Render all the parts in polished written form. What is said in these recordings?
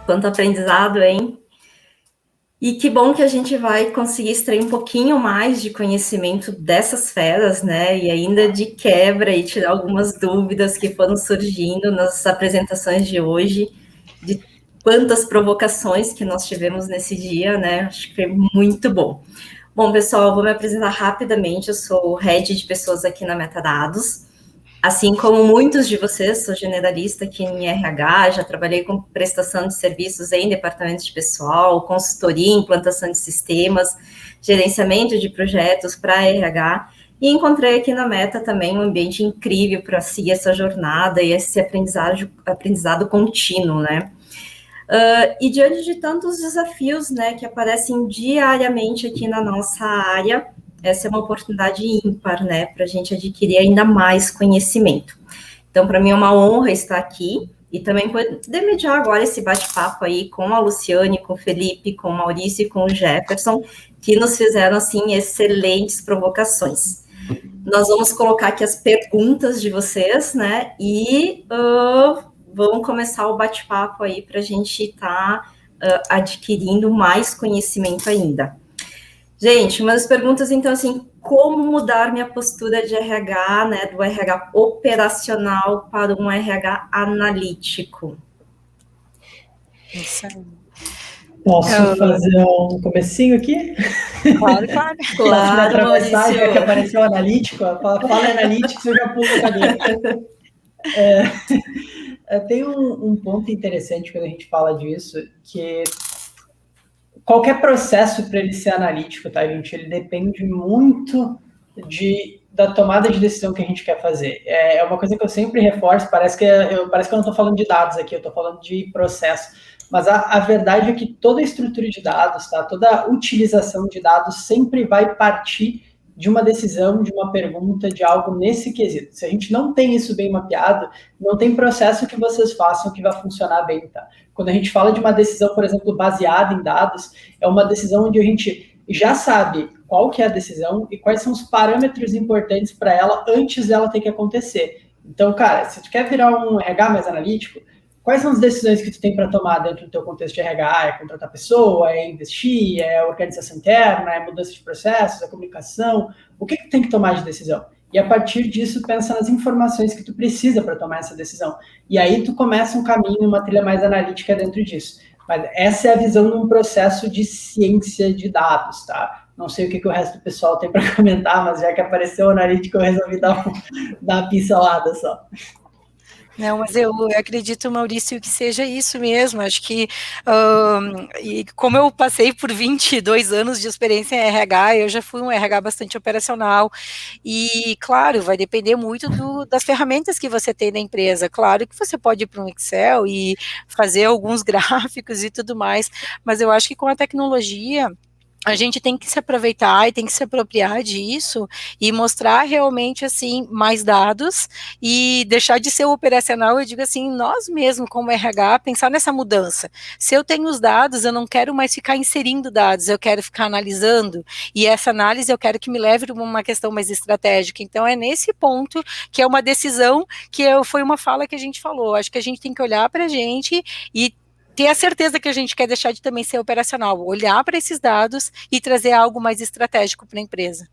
Quanto aprendizado, hein? E que bom que a gente vai conseguir extrair um pouquinho mais de conhecimento dessas feras, né? E ainda de quebra e tirar algumas dúvidas que foram surgindo nas apresentações de hoje, de quantas provocações que nós tivemos nesse dia, né? Acho que foi muito bom. Bom, pessoal, vou me apresentar rapidamente. Eu sou o Head de Pessoas aqui na Metadados. Assim como muitos de vocês, sou generalista aqui em RH, já trabalhei com prestação de serviços em departamentos de pessoal, consultoria, implantação de sistemas, gerenciamento de projetos para RH, e encontrei aqui na Meta também um ambiente incrível para seguir essa jornada e esse aprendizado contínuo, né? E diante de tantos desafios, né, que aparecem diariamente aqui na nossa área, essa é uma oportunidade ímpar, né, para a gente adquirir ainda mais conhecimento. Então, para mim é uma honra estar aqui e também poder mediar agora esse bate-papo aí com a Luciane, com o Felipe, com o Maurício e com o Jefferson, que nos fizeram, assim, excelentes provocações. Nós vamos colocar aqui as perguntas de vocês, né, e vamos começar o bate-papo aí para a gente estar adquirindo mais conhecimento ainda. Gente, uma das perguntas, então, assim, como mudar minha postura de RH, né, do RH operacional para um RH analítico? Isso aí. Posso fazer um comecinho aqui? Claro, claro. Posso me atravessar, Maurício. já que apareceu analítico? Fala analítico, eu já pulo a cadeira. Tem um ponto interessante quando a gente fala disso, que qualquer processo para ele ser analítico, tá, gente? Ele depende muito da tomada de decisão que a gente quer fazer. É uma coisa que eu sempre reforço, parece que eu não estou falando de dados aqui, eu estou falando de processo. Mas a verdade é que toda a estrutura de dados, tá, toda a utilização de dados sempre vai partir de uma decisão, de uma pergunta, de algo nesse quesito. Se a gente não tem isso bem mapeado, não tem processo que vocês façam que vai funcionar bem, tá? Quando a gente fala de uma decisão, por exemplo, baseada em dados, é uma decisão onde a gente já sabe qual que é a decisão e quais são os parâmetros importantes para ela antes dela ter que acontecer. Então, cara, se tu quer virar um RH mais analítico, quais são as decisões que tu tem para tomar dentro do teu contexto de RH? É contratar pessoa, é investir, é organização interna, é mudança de processos, é comunicação? O que tu tem que tomar de decisão? E a partir disso, pensa nas informações que tu precisa para tomar essa decisão. E aí tu começa um caminho, uma trilha mais analítica dentro disso. Mas essa é a visão de um processo de ciência de dados, tá? Não sei o que o resto do pessoal tem para comentar, mas já que apareceu o analítico, eu resolvi dar uma pincelada só. Não, mas eu acredito, Maurício, que seja isso mesmo. Acho que, e como eu passei por 22 anos de experiência em RH, eu já fui um RH bastante operacional, e, claro, vai depender muito das ferramentas que você tem na empresa. Claro que você pode ir para um Excel e fazer alguns gráficos e tudo mais, mas eu acho que com a tecnologia, a gente tem que se aproveitar e tem que se apropriar disso e mostrar realmente, assim, mais dados e deixar de ser operacional, eu digo assim, nós mesmos como RH, pensar nessa mudança. Se eu tenho os dados, eu não quero mais ficar inserindo dados, eu quero ficar analisando, e essa análise eu quero que me leve para uma questão mais estratégica. Então é nesse ponto que é uma decisão foi uma fala que a gente falou. Acho que a gente tem que olhar para a gente e ter a certeza que a gente quer deixar de também ser operacional, olhar para esses dados e trazer algo mais estratégico para a empresa.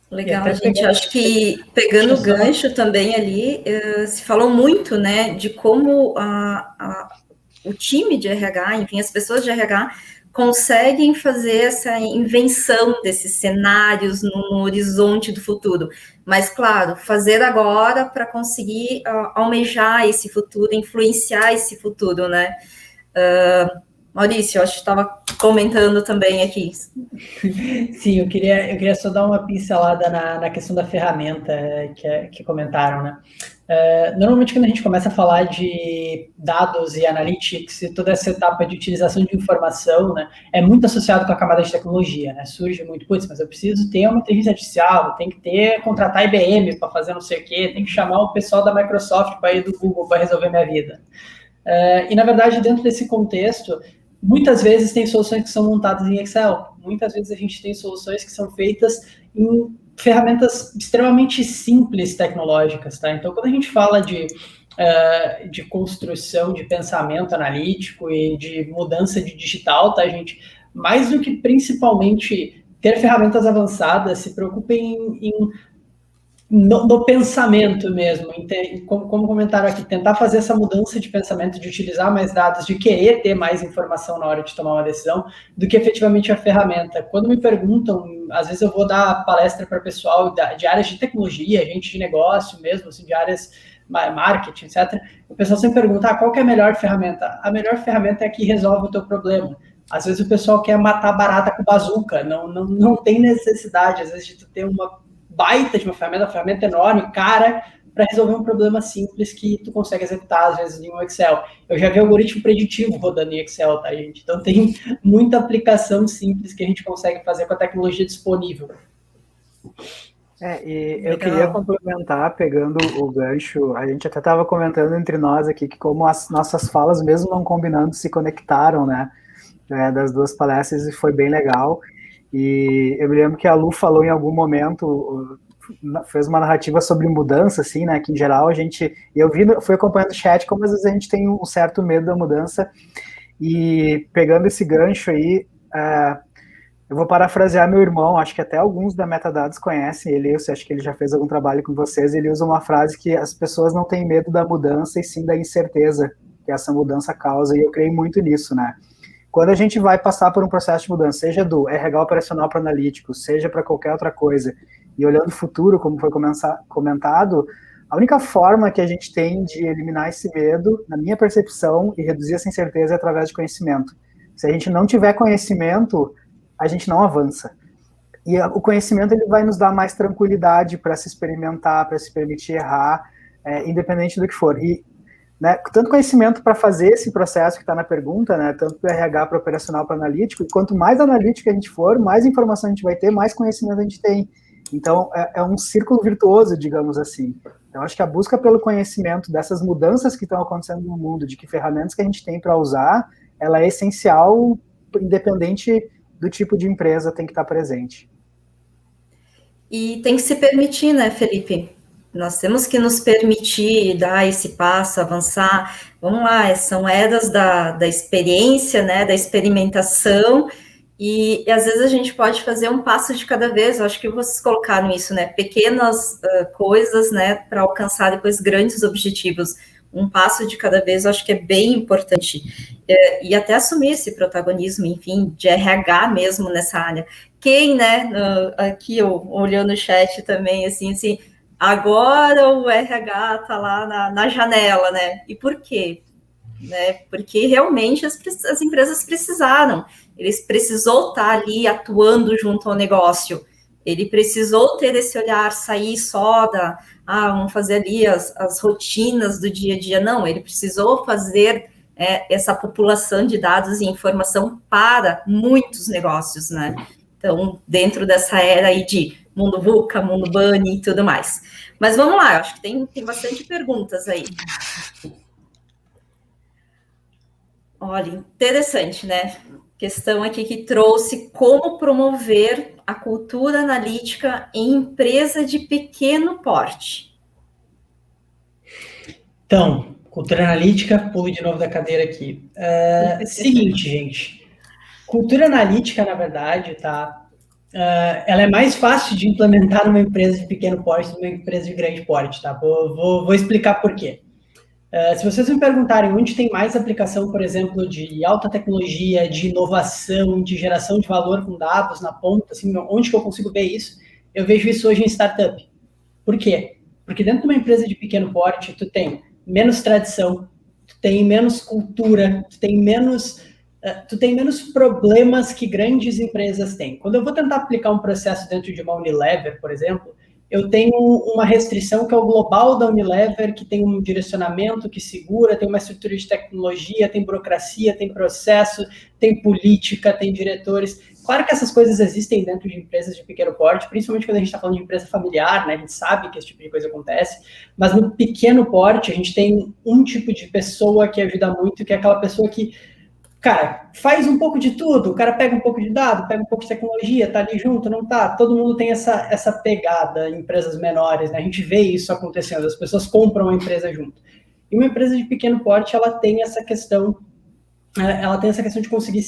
Legal, gente. Acho que pegando o gancho também ali, se falou muito, né, de como o time de RH, enfim, as pessoas de RH conseguem fazer essa invenção desses cenários no horizonte do futuro. Mas, claro, fazer agora para conseguir almejar esse futuro, influenciar esse futuro, né? Maurício, eu acho que estava comentando também aqui. Sim, eu queria só dar uma pincelada na questão da ferramenta que comentaram, né? Normalmente, quando a gente começa a falar de dados e analytics e toda essa etapa de utilização de informação, né, é muito associado com a camada de tecnologia, né? Surge muito, putz, mas eu preciso ter uma inteligência artificial, tem que contratar IBM para fazer não sei o quê, tem que chamar o pessoal da Microsoft para ir do Google para resolver minha vida. E, na verdade, dentro desse contexto, muitas vezes tem soluções que são montadas em Excel, muitas vezes a gente tem soluções que são feitas em ferramentas extremamente simples tecnológicas, tá? Então, quando a gente fala de de construção de pensamento analítico e de mudança de digital, tá, gente? Mais do que principalmente ter ferramentas avançadas, se preocupem no pensamento mesmo, como comentaram aqui, tentar fazer essa mudança de pensamento, de utilizar mais dados, de querer ter mais informação na hora de tomar uma decisão, do que efetivamente a ferramenta. Quando me perguntam, às vezes eu vou dar palestra para pessoal de áreas de tecnologia, gente de negócio mesmo, assim, de áreas marketing, etc. O pessoal sempre pergunta, qual que é a melhor ferramenta? A melhor ferramenta é a que resolve o teu problema. Às vezes o pessoal quer matar barata com bazuca, não tem necessidade, às vezes, de tu ter uma baita de uma ferramenta enorme, cara, para resolver um problema simples que tu consegue executar, às vezes, em um Excel. Eu já vi algoritmo preditivo rodando em Excel, tá, gente? Então, tem muita aplicação simples que a gente consegue fazer com a tecnologia disponível. E eu queria complementar, pegando o gancho, a gente até estava comentando entre nós aqui que como as nossas falas, mesmo não combinando, se conectaram, né, das duas palestras, e foi bem legal. E eu me lembro que a Lu falou em algum momento, fez uma narrativa sobre mudança, assim, né, que em geral a gente, fui acompanhando o chat, como às vezes a gente tem um certo medo da mudança, e pegando esse gancho aí, eu vou parafrasear meu irmão, acho que até alguns da Metadados conhecem ele, eu acho que ele já fez algum trabalho com vocês, ele usa uma frase que as pessoas não têm medo da mudança, e sim da incerteza que essa mudança causa, e eu creio muito nisso, né. Quando a gente vai passar por um processo de mudança, seja do RH operacional para analítico, seja para qualquer outra coisa, e olhando o futuro, como foi comentado, a única forma que a gente tem de eliminar esse medo, na minha percepção, e reduzir essa incerteza é através de conhecimento. Se a gente não tiver conhecimento, a gente não avança. E o conhecimento ele vai nos dar mais tranquilidade para se experimentar, para se permitir errar, independente do que for. E né, tanto conhecimento para fazer esse processo que está na pergunta, né, tanto para RH, para operacional, para analítico, e quanto mais analítico a gente for, mais informação a gente vai ter, mais conhecimento a gente tem. Então, é um círculo virtuoso, digamos assim. Então, acho que a busca pelo conhecimento dessas mudanças que estão acontecendo no mundo, de que ferramentas que a gente tem para usar, ela é essencial, independente do tipo de empresa, tem que estar presente. E tem que se permitir, né, Felipe? Nós temos que nos permitir dar esse passo, avançar. Vamos lá, são eras da experiência, né, da experimentação, e às vezes a gente pode fazer um passo de cada vez. Eu acho que vocês colocaram isso, né, pequenas coisas, né, para alcançar depois grandes objetivos. Um passo de cada vez, eu acho que é bem importante. E até assumir esse protagonismo, enfim, de RH mesmo nessa área. Quem, né, aqui eu olhando o chat também, assim, agora o RH está lá na janela, né? E por quê? Né? Porque realmente as empresas precisaram. Ele precisou estar ali atuando junto ao negócio. Ele precisou ter esse olhar, sair só vamos fazer ali as rotinas do dia a dia. Não, ele precisou fazer essa população de dados e informação para muitos negócios, né? Então, dentro dessa era aí de mundo VUCA, mundo Bunny e tudo mais. Mas vamos lá, eu acho que tem bastante perguntas aí. Olha, interessante, né? Questão aqui que trouxe como promover a cultura analítica em empresa de pequeno porte. Então, cultura analítica, pulo de novo da cadeira aqui. Seguinte, gente. Cultura analítica, na verdade, tá? Ela é mais fácil de implementar numa empresa de pequeno porte do que numa empresa de grande porte, tá? Vou explicar por quê. Se vocês me perguntarem onde tem mais aplicação, por exemplo, de alta tecnologia, de inovação, de geração de valor com dados na ponta, assim, onde que eu consigo ver isso? Eu vejo isso hoje em startup. Por quê? Porque dentro de uma empresa de pequeno porte, tu tem menos tradição, tu tem menos cultura, tu tem menos problemas que grandes empresas têm. Quando eu vou tentar aplicar um processo dentro de uma Unilever, por exemplo, eu tenho uma restrição que é o global da Unilever, que tem um direcionamento que segura, tem uma estrutura de tecnologia, tem burocracia, tem processo, tem política, tem diretores. Claro que essas coisas existem dentro de empresas de pequeno porte, principalmente quando a gente está falando de empresa familiar, né? A gente sabe que esse tipo de coisa acontece, mas no pequeno porte a gente tem um tipo de pessoa que ajuda muito, que é aquela pessoa que, cara, faz um pouco de tudo, o cara pega um pouco de dado, pega um pouco de tecnologia, tá ali junto, não tá? Todo mundo tem essa pegada em empresas menores, né? A gente vê isso acontecendo, as pessoas compram a empresa junto. E uma empresa de pequeno porte, ela tem essa questão de conseguir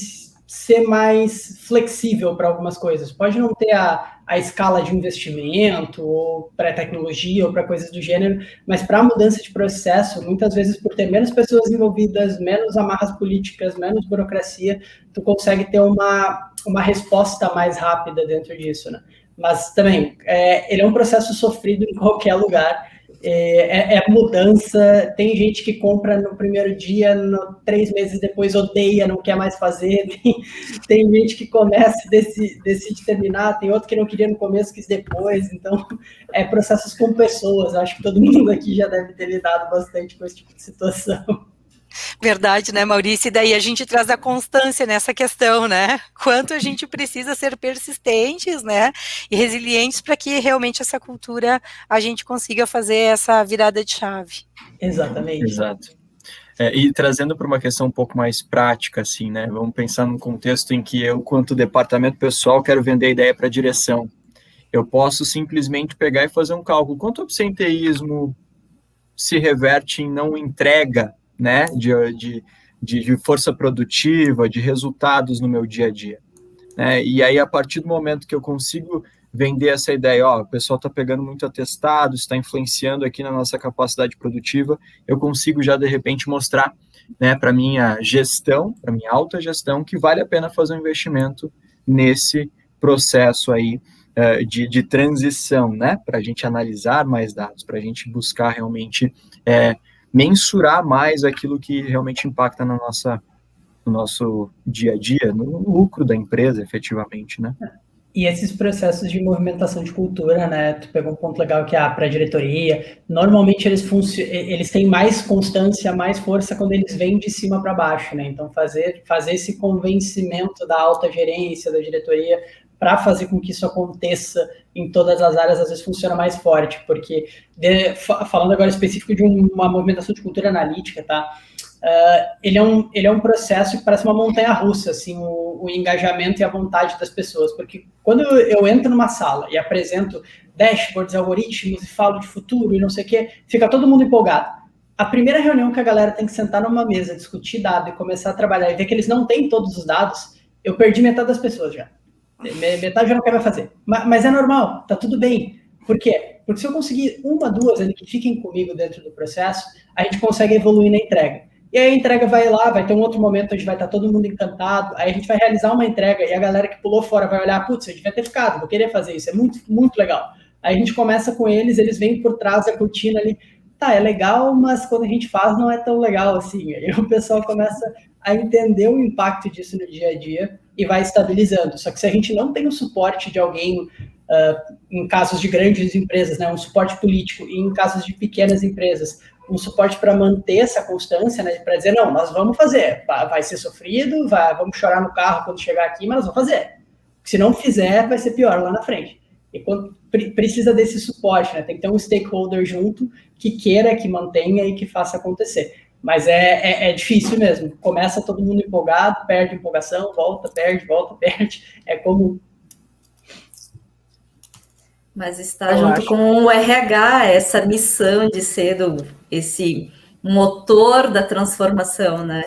ser mais flexível para algumas coisas. Pode não ter a escala de investimento, ou para tecnologia, ou para coisas do gênero, mas para a mudança de processo, muitas vezes por ter menos pessoas envolvidas, menos amarras políticas, menos burocracia, tu consegue ter uma resposta mais rápida dentro disso, né? Mas também, ele é um processo sofrido em qualquer lugar. Mudança, tem gente que compra no primeiro dia, 3 meses depois odeia, não quer mais fazer, tem gente que começa, decide terminar, tem outro que não queria no começo, quis depois, então processos com pessoas, acho que todo mundo aqui já deve ter lidado bastante com esse tipo de situação. Verdade, né, Maurício? E daí a gente traz a constância nessa questão, né? Quanto a gente precisa ser persistentes, né? E resilientes para que realmente essa cultura a gente consiga fazer essa virada de chave. Exatamente. Exato. E trazendo para uma questão um pouco mais prática, assim, né? Vamos pensar num contexto em que eu, quanto departamento pessoal, quero vender a ideia para a direção. Eu posso simplesmente pegar e fazer um cálculo. Quanto o absenteísmo se reverte em não entrega, né, de força produtiva, de resultados no meu dia a dia, né? E aí, a partir do momento que eu consigo vender essa ideia, o pessoal está pegando muito atestado, está influenciando aqui na nossa capacidade produtiva, eu consigo já, de repente, mostrar, né, para minha gestão, para minha alta gestão, que vale a pena fazer um investimento nesse processo aí de transição, né, para a gente analisar mais dados, para a gente buscar realmente mensurar mais aquilo que realmente impacta no nosso dia a dia, no lucro da empresa, efetivamente, né? E esses processos de movimentação de cultura, né? Tu pegou um ponto legal que para a diretoria, normalmente eles têm mais constância, mais força quando eles vêm de cima para baixo, né? Então fazer esse convencimento da alta gerência, da diretoria, para fazer com que isso aconteça em todas as áreas, às vezes funciona mais forte, porque, falando agora específico de uma movimentação de cultura analítica, tá? Ele é um processo que parece uma montanha-russa, assim, o engajamento e a vontade das pessoas, porque quando eu entro numa sala e apresento dashboards, algoritmos, e falo de futuro e não sei o quê, fica todo mundo empolgado. A primeira reunião que a galera tem que sentar numa mesa, discutir dado e começar a trabalhar e ver que eles não têm todos os dados, eu perdi metade das pessoas já. Metade já não quer mais fazer. Mas é normal, tá tudo bem. Por quê? Porque se eu conseguir 1, 2 ali que fiquem comigo dentro do processo, a gente consegue evoluir na entrega. E aí a entrega vai lá, vai ter um outro momento onde vai estar todo mundo encantado, aí a gente vai realizar uma entrega e a galera que pulou fora vai olhar, putz, eu devia ter ficado, vou querer fazer isso, é muito, muito legal. Aí a gente começa com eles vêm por trás da cortina ali, tá, é legal, mas quando a gente faz não é tão legal assim. Aí o pessoal começa a entender o impacto disso no dia a dia e vai estabilizando. Só que se a gente não tem o suporte de alguém, em casos de grandes empresas, né, um suporte político, e em casos de pequenas empresas, um suporte para manter essa constância, né, para dizer, não, nós vamos fazer, vai ser sofrido, vamos chorar no carro quando chegar aqui, mas nós vamos fazer. Se não fizer, vai ser pior lá na frente. E quando precisa desse suporte, né, tem que ter um stakeholder junto que queira, que mantenha e que faça acontecer. Mas é difícil mesmo. Começa todo mundo empolgado, perde empolgação, volta, perde. É comum. Mas está junto com o RH, essa missão de ser esse motor da transformação, né?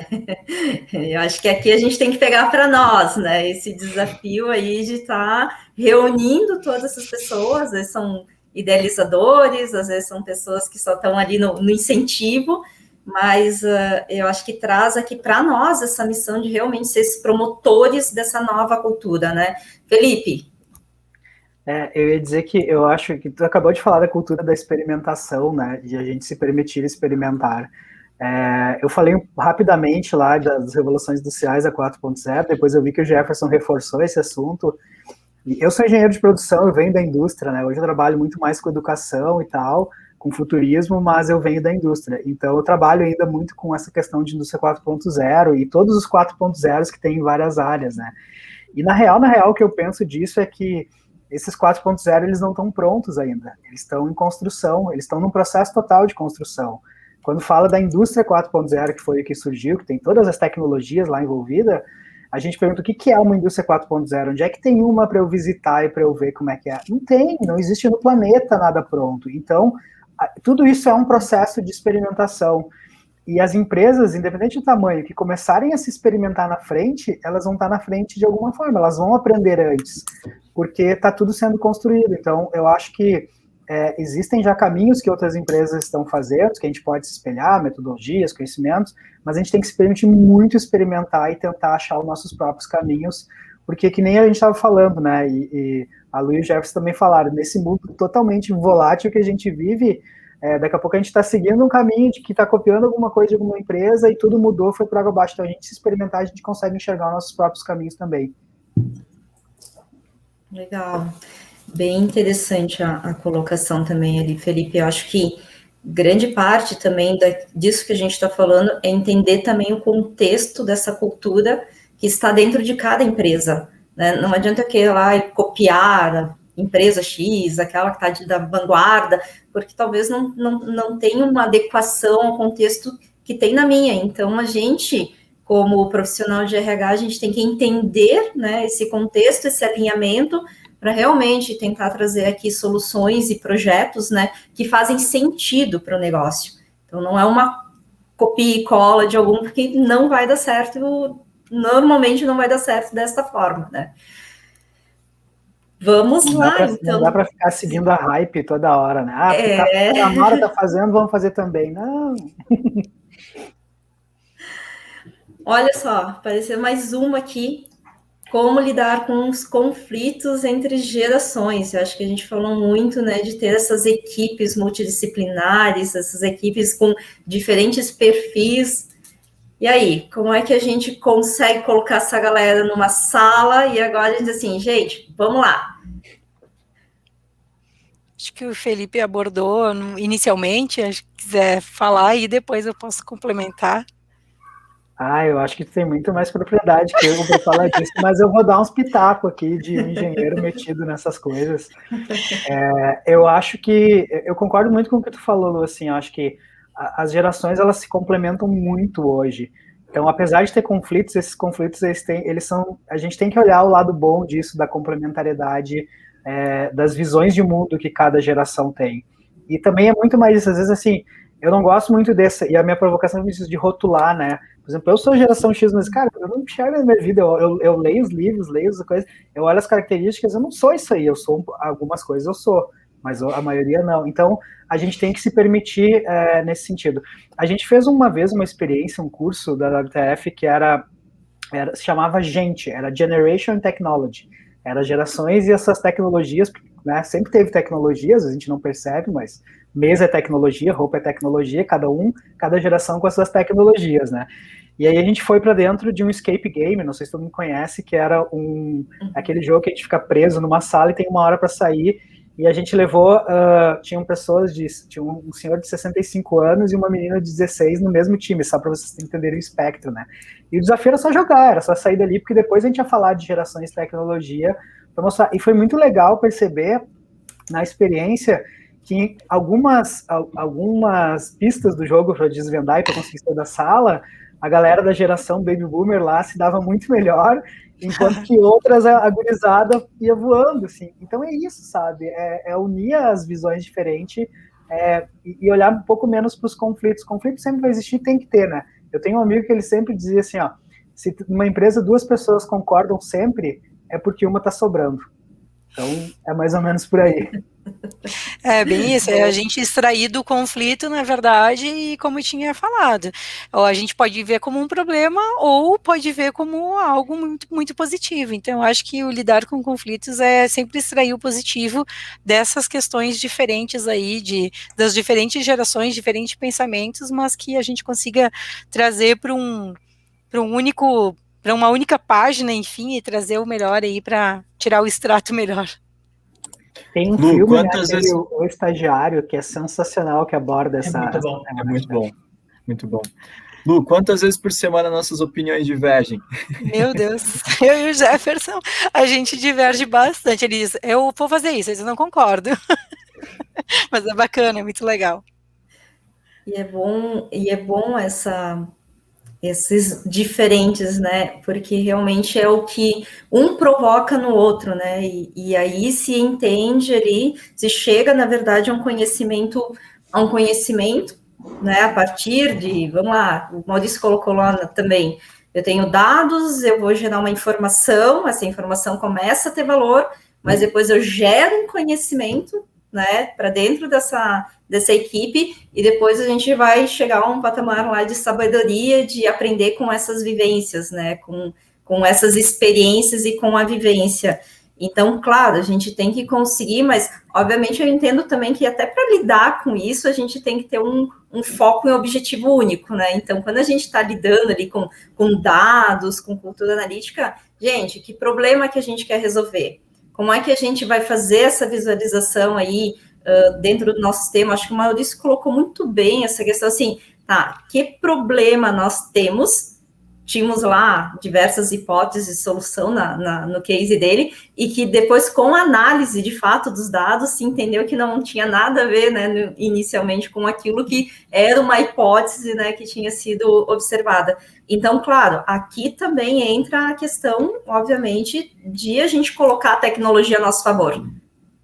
Eu acho que aqui a gente tem que pegar para nós, né? Esse desafio aí de estar reunindo todas essas pessoas, às vezes são idealizadores, às vezes são pessoas que só estão ali no incentivo, mas eu acho que traz aqui para nós essa missão de realmente ser esses promotores dessa nova cultura, né? Felipe? Eu ia dizer que eu acho que tu acabou de falar da cultura da experimentação, né, de a gente se permitir experimentar. Eu falei rapidamente lá das revoluções industriais a 4.0, depois eu vi que o Jefferson reforçou esse assunto. Eu sou engenheiro de produção, eu venho da indústria, né, hoje eu trabalho muito mais com educação e tal, com futurismo, mas eu venho da indústria, então eu trabalho ainda muito com essa questão de indústria 4.0 e todos os 4.0 que tem em várias áreas, né, e na real, o que eu penso disso é que esses 4.0, eles não estão prontos ainda, eles estão em construção, eles estão num processo total de construção. Quando fala da indústria 4.0, que foi o que surgiu, que tem todas as tecnologias lá envolvidas, a gente pergunta o que é uma indústria 4.0, onde é que tem uma para eu visitar e para eu ver como é que é? Não tem, não existe no planeta nada pronto. Então, tudo isso é um processo de experimentação. E as empresas, independente do tamanho, que começarem a se experimentar na frente, elas vão estar na frente de alguma forma, elas vão aprender antes, porque está tudo sendo construído. Então, eu acho que existem já caminhos que outras empresas estão fazendo, que a gente pode se espelhar, metodologias, conhecimentos, mas a gente tem que se permitir muito experimentar e tentar achar os nossos próprios caminhos, porque que nem a gente estava falando, né, e a Lu e o Jefferson também falaram, nesse mundo totalmente volátil que a gente vive, daqui a pouco a gente está seguindo um caminho de que está copiando alguma coisa de alguma empresa e tudo mudou, foi por água abaixo. Então, a gente se experimentar, a gente consegue enxergar os nossos próprios caminhos também. Legal. Bem interessante a colocação também ali, Felipe. Eu acho que grande parte também disso que a gente está falando é entender também o contexto dessa cultura que está dentro de cada empresa, né? Não adianta eu querer lá e copiar a empresa X, aquela que está da vanguarda, porque talvez não tenha uma adequação ao contexto que tem na minha. Então, a gente, como profissional de RH, a gente tem que entender, né, esse contexto, esse alinhamento, para realmente tentar trazer aqui soluções e projetos, né, que fazem sentido para o negócio. Então, não é uma copia e cola de algum, porque não vai dar certo, normalmente não vai dar certo desta forma, né. Vamos lá, então. Não dá para ficar seguindo a hype toda hora, né? Porque a Mara tá fazendo, vamos fazer também. Não. Olha só, apareceu mais uma aqui. Como lidar com os conflitos entre gerações. Eu acho que a gente falou muito, né, de ter essas equipes multidisciplinares, essas equipes com diferentes perfis. E aí, como é que a gente consegue colocar essa galera numa sala e agora a gente diz assim, gente, vamos lá. Acho que o Felipe abordou inicialmente, acho que quiser falar e depois eu posso complementar. Eu acho que tu tem muito mais propriedade que eu para falar disso, mas eu vou dar uns pitacos aqui de engenheiro metido nessas coisas. Eu acho que, eu concordo muito com o que tu falou, Lu, assim, eu acho que as gerações, elas se complementam muito hoje. Então, apesar de ter conflitos, esses conflitos, a gente tem que olhar o lado bom disso, da complementariedade, das visões de mundo que cada geração tem. E também é muito mais isso, às vezes, assim, eu não gosto muito dessa, e a minha provocação é de rotular, né? Por exemplo, eu sou geração X, mas, cara, eu não enxergo na minha vida, eu leio os livros, leio as coisas, eu olho as características, eu não sou isso aí, eu sou algumas coisas, eu sou, mas a maioria não. Então, a gente tem que se permitir nesse sentido. A gente fez uma vez uma experiência, um curso da WTF que se chamava GENT, era Generation Technology, era gerações e essas tecnologias, né, sempre teve tecnologias, a gente não percebe, mas mesa é tecnologia, roupa é tecnologia, cada geração com as suas tecnologias, né? E aí a gente foi para dentro de um escape game, não sei se todo mundo conhece, que era aquele jogo que a gente fica preso numa sala e tem uma hora para sair, e a gente levou, tinha um senhor de 65 anos e uma menina de 16 no mesmo time, só para vocês entenderem o espectro, né? E o desafio era só jogar, era só sair dali, porque depois a gente ia falar de gerações de tecnologia para mostrar. E foi muito legal perceber na experiência que algumas pistas do jogo para desvendar e para conseguir sair da sala, a galera da geração Baby Boomer lá se dava muito melhor, enquanto que outras, a gurizada ia voando, assim. Então é isso, sabe? É unir as visões diferentes e olhar um pouco menos para os conflitos. Conflito sempre vai existir, tem que ter, né? Eu tenho um amigo que ele sempre dizia assim, ó, se numa empresa 2 pessoas concordam sempre, é porque uma tá sobrando. Então, é mais ou menos por aí. É bem isso, é a gente extrair do conflito, na verdade, e como eu tinha falado, ou a gente pode ver como um problema, ou pode ver como algo muito, muito positivo. Então, eu acho que o lidar com conflitos é sempre extrair o positivo dessas questões diferentes aí, das diferentes gerações, diferentes pensamentos, mas que a gente consiga trazer para uma única página, enfim, e trazer o melhor aí para tirar o extrato melhor. Tem um filme, né, vezes... O Estagiário, que é sensacional, que aborda essa... Muito bom. É muito bom, muito bom. Lu, quantas vezes por semana nossas opiniões divergem? Meu Deus, eu e o Jefferson, a gente diverge bastante. Ele diz, eu vou fazer isso, eu não concordo. Mas é bacana, é muito legal. E é bom esses diferentes, né? Porque realmente é o que um provoca no outro, né? E aí se entende ali, se chega, na verdade, a um conhecimento a um conhecimento, né, a partir de, vamos lá, o Maurício colocou lá também, eu tenho dados, eu vou gerar uma informação, essa informação começa a ter valor, mas depois eu gero um conhecimento, né, para dentro dessa equipe, e depois a gente vai chegar a um patamar lá de sabedoria, de aprender com essas vivências, né, com essas experiências e com a vivência. Então, claro, a gente tem que conseguir, mas, obviamente, eu entendo também que até para lidar com isso, a gente tem que ter um foco em objetivo único, né? Então, quando a gente está lidando ali com dados, com cultura analítica, gente, que problema que a gente quer resolver? Como é que a gente vai fazer essa visualização aí dentro do nosso sistema? Acho que o Maurício colocou muito bem essa questão assim, tá, que problema nós temos? Tínhamos lá diversas hipóteses de solução no case dele, e que depois, com a análise de fato dos dados, se entendeu que não tinha nada a ver, né, inicialmente, com aquilo que era uma hipótese, né, que tinha sido observada. Então, claro, aqui também entra a questão, obviamente, de a gente colocar a tecnologia a nosso favor,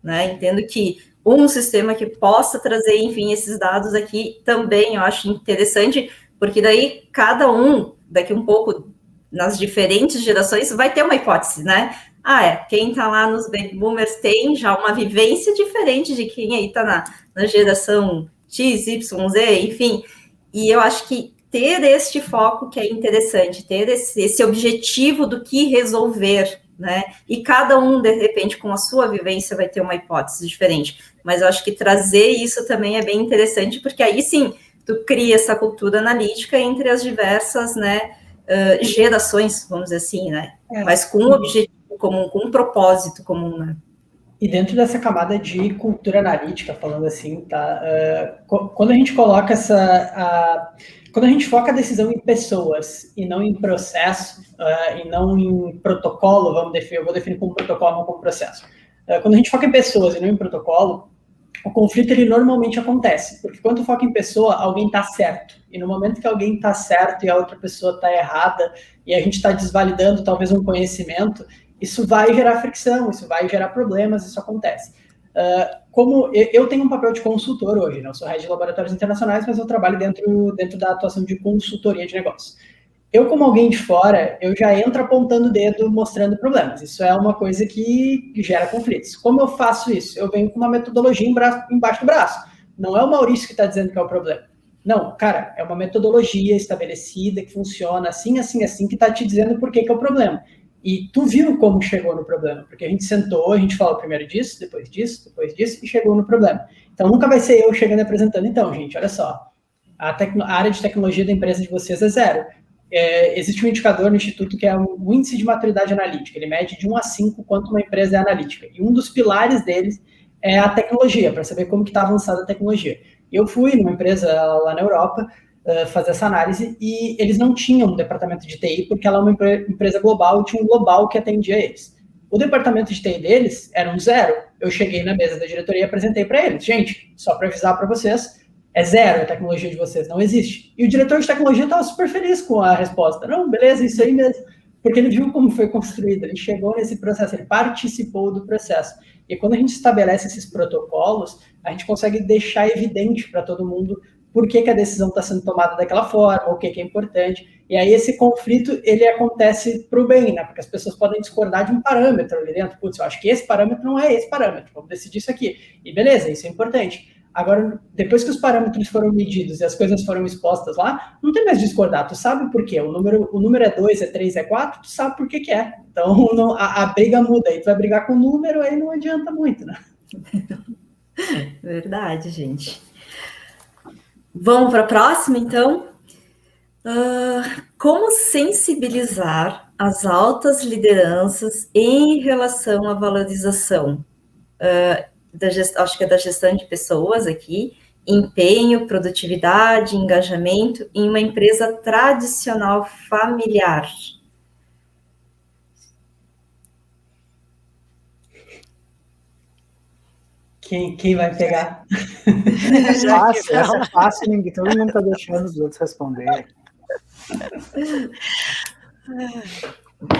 né? Entendo que um sistema que possa trazer, enfim, esses dados aqui também eu acho interessante, porque daí cada um, daqui um pouco, nas diferentes gerações, vai ter uma hipótese, né? Quem está lá nos baby boomers tem já uma vivência diferente de quem aí está na geração X, Y, Z, enfim. E eu acho que ter este foco que é interessante, ter esse objetivo do que resolver, né? E cada um, de repente, com a sua vivência, vai ter uma hipótese diferente. Mas eu acho que trazer isso também é bem interessante, porque aí sim, tu cria essa cultura analítica entre as diversas, né, gerações, vamos dizer assim, né? Mas com um objetivo comum, com um propósito comum, né? E dentro dessa camada de cultura analítica, falando assim, tá? Quando a gente coloca quando a gente foca a decisão em pessoas e não em processo, e não em protocolo, eu vou definir como protocolo, não como processo. Quando a gente foca em pessoas e não em protocolo, o conflito, ele normalmente acontece, porque quando tu foca em pessoa, alguém tá certo, e no momento que alguém tá certo e a outra pessoa tá errada, e a gente tá desvalidando talvez um conhecimento, isso vai gerar fricção, isso vai gerar problemas, isso acontece. Como eu tenho um papel de consultor hoje, né? Eu sou head de laboratórios internacionais, mas eu trabalho dentro da atuação de consultoria de negócios. Eu, como alguém de fora, eu já entro apontando o dedo, mostrando problemas. Isso é uma coisa que gera conflitos. Como eu faço isso? Eu venho com uma metodologia embaixo do braço. Não é o Maurício que está dizendo que é o problema. Não, cara, é uma metodologia estabelecida, que funciona assim, assim, assim, que está te dizendo por que é o problema. E tu viu como chegou no problema, porque a gente sentou, a gente falou primeiro disso, depois disso, e chegou no problema. Então, nunca vai ser eu chegando e apresentando. Então, gente, olha só, a área de tecnologia da empresa de vocês é 0. Existe um indicador no Instituto que é o índice de maturidade analítica. Ele mede de 1 a 5 quanto uma empresa é analítica. E um dos pilares deles é a tecnologia, para saber como que está avançada a tecnologia. Eu fui numa empresa lá na Europa fazer essa análise e eles não tinham um departamento de TI porque ela é uma empresa global e tinha um global que atendia eles. O departamento de TI deles era um 0. Eu cheguei na mesa da diretoria e apresentei para eles. Gente, só para avisar para vocês, é 0 a tecnologia de vocês, não existe. E o diretor de tecnologia estava super feliz com a resposta. Não, beleza, isso aí mesmo. Porque ele viu como foi construído, ele chegou nesse processo, ele participou do processo. E quando a gente estabelece esses protocolos, a gente consegue deixar evidente para todo mundo por que a decisão está sendo tomada daquela forma, o que é importante. E aí esse conflito, ele acontece para o bem, né? Porque as pessoas podem discordar de um parâmetro ali dentro. Putz, eu acho que esse parâmetro não é esse parâmetro, vamos decidir isso aqui. E beleza, isso é importante. Agora, depois que os parâmetros foram medidos e as coisas foram expostas lá, não tem mais discordar, tu sabe por quê? O número é 2, é 3, é 4, tu sabe por que é. Então, a briga muda, aí tu vai brigar com o número, aí não adianta muito, né? Verdade, gente. Vamos para a próxima, então? Como sensibilizar as altas lideranças em relação à valorização? Acho que é da gestão de pessoas aqui, empenho, produtividade, engajamento em uma empresa tradicional familiar. Quem vai pegar? Essa é fácil, todo mundo está deixando os outros responder.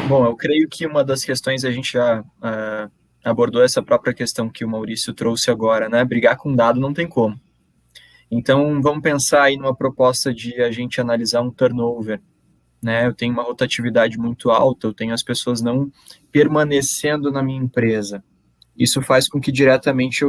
Bom, eu creio que uma das questões a gente já abordou essa própria questão que o Maurício trouxe agora, né? Brigar com dado não tem como. Então, vamos pensar aí numa proposta de a gente analisar um turnover, né? Eu tenho uma rotatividade muito alta, eu tenho as pessoas não permanecendo na minha empresa. Isso faz com que diretamente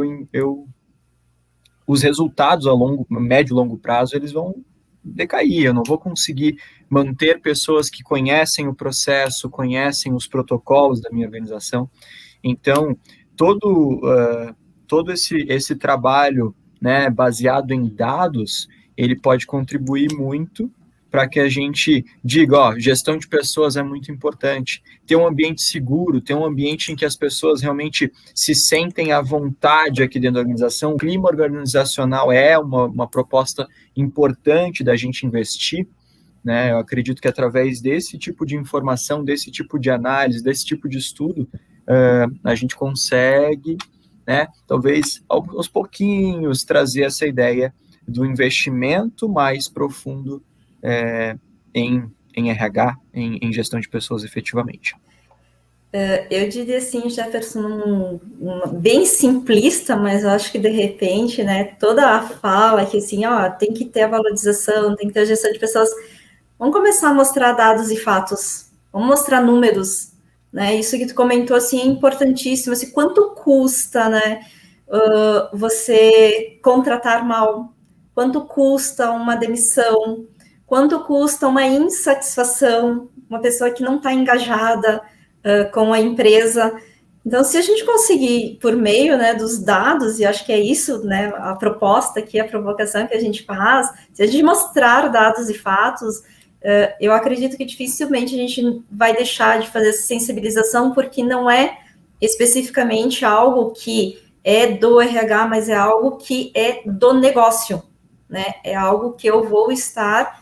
os resultados a médio e longo prazo, eles vão decair. Eu não vou conseguir manter pessoas que conhecem o processo, conhecem os protocolos da minha organização. Então, todo esse trabalho, né, baseado em dados, ele pode contribuir muito para que a gente diga, ó, gestão de pessoas é muito importante, ter um ambiente seguro, ter um ambiente em que as pessoas realmente se sentem à vontade aqui dentro da organização. O clima organizacional é uma proposta importante da gente investir, né? Eu acredito que através desse tipo de informação, desse tipo de análise, desse tipo de estudo, a gente consegue, né, talvez aos pouquinhos trazer essa ideia do investimento mais profundo em RH, em gestão de pessoas efetivamente. Eu diria assim, Jefferson, bem simplista, mas eu acho que de repente, né, toda a fala que assim, ó, tem que ter a valorização, tem que ter a gestão de pessoas, vamos começar a mostrar dados e fatos, vamos mostrar números, né, isso que tu comentou, assim, é importantíssimo, assim, quanto custa, né, você contratar mal, quanto custa uma demissão, quanto custa uma insatisfação, uma pessoa que não está engajada com a empresa. Então, se a gente conseguir, por meio, né, dos dados, e acho que é isso, né, a proposta aqui, a provocação que a gente faz, se a gente mostrar dados e fatos, eu acredito que dificilmente a gente vai deixar de fazer essa sensibilização, porque não é especificamente algo que é do RH, mas é algo que é do negócio, né, é algo que eu vou estar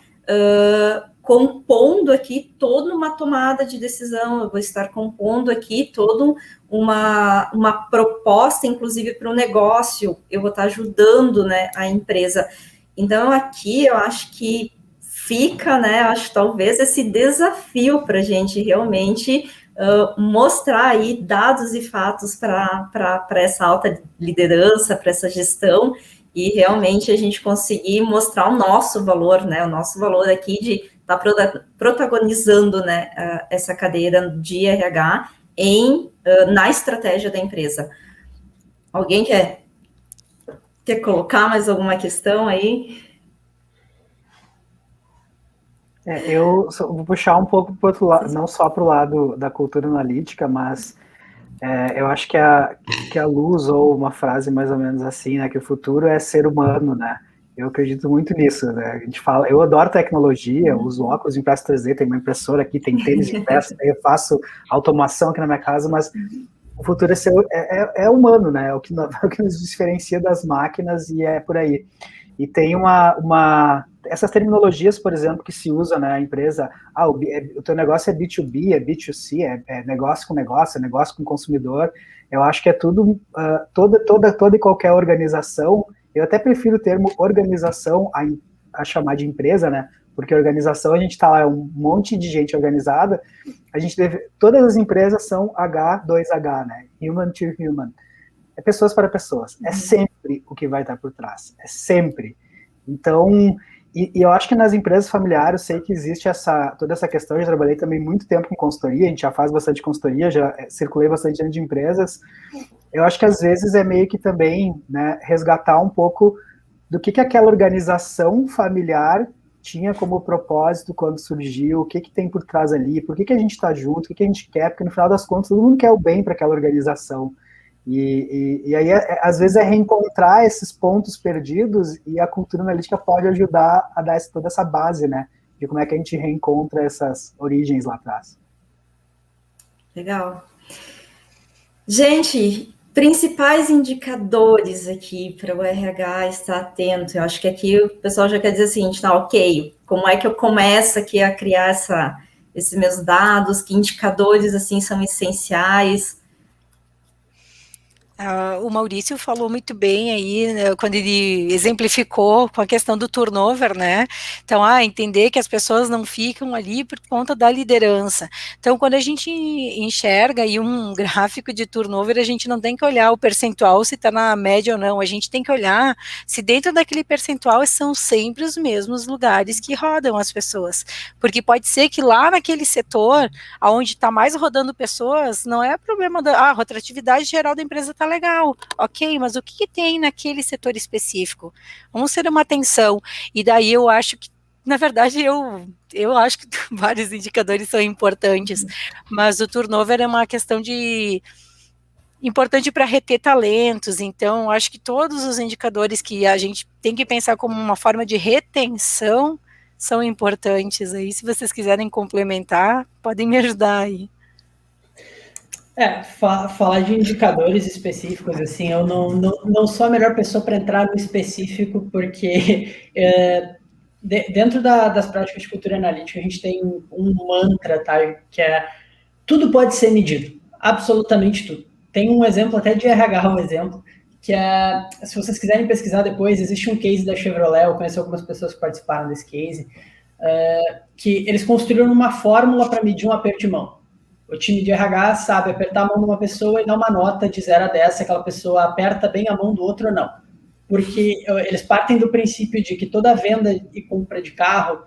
compondo aqui toda uma tomada de decisão, eu vou estar compondo aqui toda uma proposta, inclusive para o negócio, eu vou estar ajudando, né, a empresa. Então, aqui eu acho que fica, né, acho talvez esse desafio para a gente realmente mostrar aí dados e fatos para essa alta liderança, para essa gestão, e realmente a gente conseguir mostrar o nosso valor, né, o nosso valor aqui de estar protagonizando, né, essa cadeira de RH na estratégia da empresa. Alguém quer colocar mais alguma questão aí? Eu vou puxar um pouco para o outro lado, não só para o lado da cultura analítica, mas eu acho que a Luz usou uma frase mais ou menos assim, né, que o futuro é ser humano, né? Eu acredito muito nisso, né? A gente fala, eu adoro tecnologia, uso óculos impresso 3D, tenho uma impressora aqui, tem tênis impresso, eu faço automação aqui na minha casa, mas o futuro é humano, né? É o que nos diferencia das máquinas e é por aí. E tem essas terminologias, por exemplo, que se usa na empresa, o teu negócio é B2B, é B2C, é negócio com negócio, é negócio com consumidor. Eu acho que é tudo, toda e qualquer organização. Eu até prefiro o termo organização a chamar de empresa, né? Porque organização, a gente está lá, é um monte de gente organizada, todas as empresas são H2H, né? Human to human. É pessoas para pessoas. É sempre o que vai estar por trás. É sempre. Então, e eu acho que nas empresas familiares, eu sei que existe toda essa questão. Eu já trabalhei também muito tempo com consultoria, a gente já faz bastante consultoria, já circulei bastante dentro de empresas. Eu acho que às vezes é meio que também, né, resgatar um pouco do que aquela organização familiar tinha como propósito quando surgiu, o que tem por trás ali, por que a gente está junto, o que a gente quer, porque no final das contas todo mundo quer o bem para aquela organização. E aí, às vezes, é reencontrar esses pontos perdidos, e a cultura analítica pode ajudar a dar toda essa base, né, de como é que a gente reencontra essas origens lá atrás. Legal. Gente, principais indicadores aqui para o RH estar atento. Eu acho que aqui o pessoal já quer dizer assim, tá, ok, como é que eu começo aqui a criar esses meus dados, que indicadores, assim, são essenciais? O Maurício falou muito bem aí, né, quando ele exemplificou com a questão do turnover, né? Então, entender que as pessoas não ficam ali por conta da liderança. Então, quando a gente enxerga aí um gráfico de turnover, a gente não tem que olhar o percentual se está na média ou não, a gente tem que olhar se dentro daquele percentual são sempre os mesmos lugares que rodam as pessoas. Porque pode ser que lá naquele setor, onde está mais rodando pessoas, não é problema da rotatividade geral da empresa está legal, ok, mas o que tem naquele setor específico? Vamos ter uma atenção, e daí eu acho que, na verdade, eu acho que vários indicadores são importantes, mas o turnover é uma questão importante para reter talentos, então acho que todos os indicadores que a gente tem que pensar como uma forma de retenção são importantes aí. Se vocês quiserem complementar, podem me ajudar aí. Falar de indicadores específicos, assim, eu não sou a melhor pessoa para entrar no específico, porque dentro das práticas de cultura analítica, a gente tem um mantra, tá, que é tudo pode ser medido, absolutamente tudo. Tem um exemplo até de RH, um exemplo, que é, se vocês quiserem pesquisar depois, existe um case da Chevrolet, eu conheço algumas pessoas que participaram desse case, que eles construíram uma fórmula para medir um aperto de mão. O time de RH sabe apertar a mão de uma pessoa e dar uma nota de 0 a 10 se aquela pessoa aperta bem a mão do outro ou não. Porque eles partem do princípio de que toda venda e compra de carro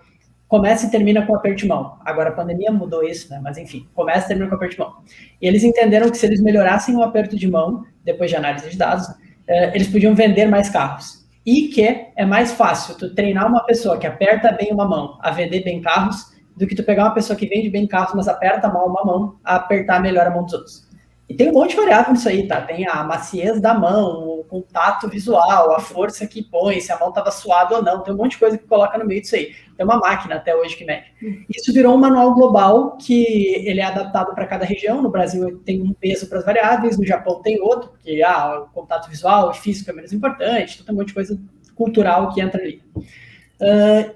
começa e termina com aperto de mão. Agora a pandemia mudou isso, né? Mas enfim, começa e termina com aperto de mão. E eles entenderam que se eles melhorassem o aperto de mão, depois de análise de dados, eles podiam vender mais carros. E que é mais fácil tu treinar uma pessoa que aperta bem uma mão a vender bem carros do que tu pegar uma pessoa que vende bem carros, mas aperta mal uma mão, a apertar melhor a mão dos outros. E tem um monte de variável nisso aí, tá? Tem a maciez da mão, o contato visual, a força que põe, se a mão estava suada ou não. Tem um monte de coisa que coloca no meio disso aí. Tem uma máquina até hoje que mede. Isso virou um manual global que ele é adaptado para cada região. No Brasil tem um peso para as variáveis, no Japão tem outro, porque o contato visual e físico é menos importante. Então tem um monte de coisa cultural que entra ali.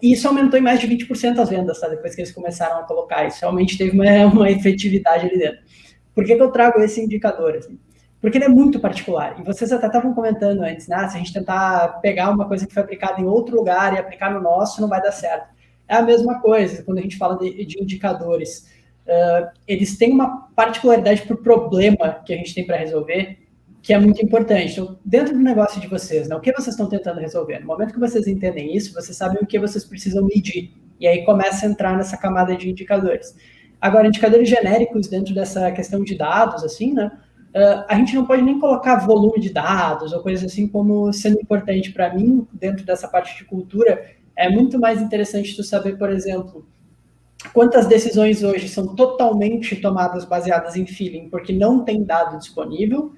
E isso aumentou em mais de 20% as vendas, tá? Depois que eles começaram a colocar isso. Realmente teve uma efetividade ali dentro. Por que eu trago esse indicador? Assim? Porque ele é muito particular. E vocês até estavam comentando antes, né? Se a gente tentar pegar uma coisa que foi aplicada em outro lugar e aplicar no nosso, não vai dar certo. É a mesma coisa quando a gente fala de indicadores. Eles têm uma particularidade para o problema que a gente tem para resolver, que é muito importante. Então, dentro do negócio de vocês, né, o que vocês estão tentando resolver? No momento que vocês entendem isso, vocês sabem o que vocês precisam medir. E aí começa a entrar nessa camada de indicadores. Agora, indicadores genéricos dentro dessa questão de dados, assim, né? A gente não pode nem colocar volume de dados ou coisas assim como sendo importante para mim, dentro dessa parte de cultura. É muito mais interessante tu saber, por exemplo, quantas decisões hoje são totalmente tomadas baseadas em feeling, porque não tem dado disponível,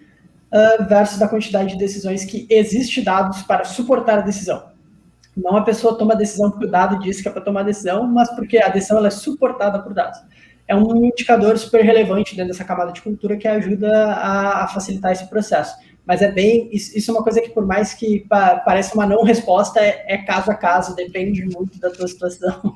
versus a quantidade de decisões que existe dados para suportar a decisão. Não a pessoa toma a decisão porque o dado diz que é para tomar a decisão, mas porque a decisão ela é suportada por dados. É um indicador super relevante dentro dessa camada de cultura que ajuda a facilitar esse processo. Mas isso é uma coisa que, por mais que pareça uma não resposta, é caso a caso, depende muito da tua situação.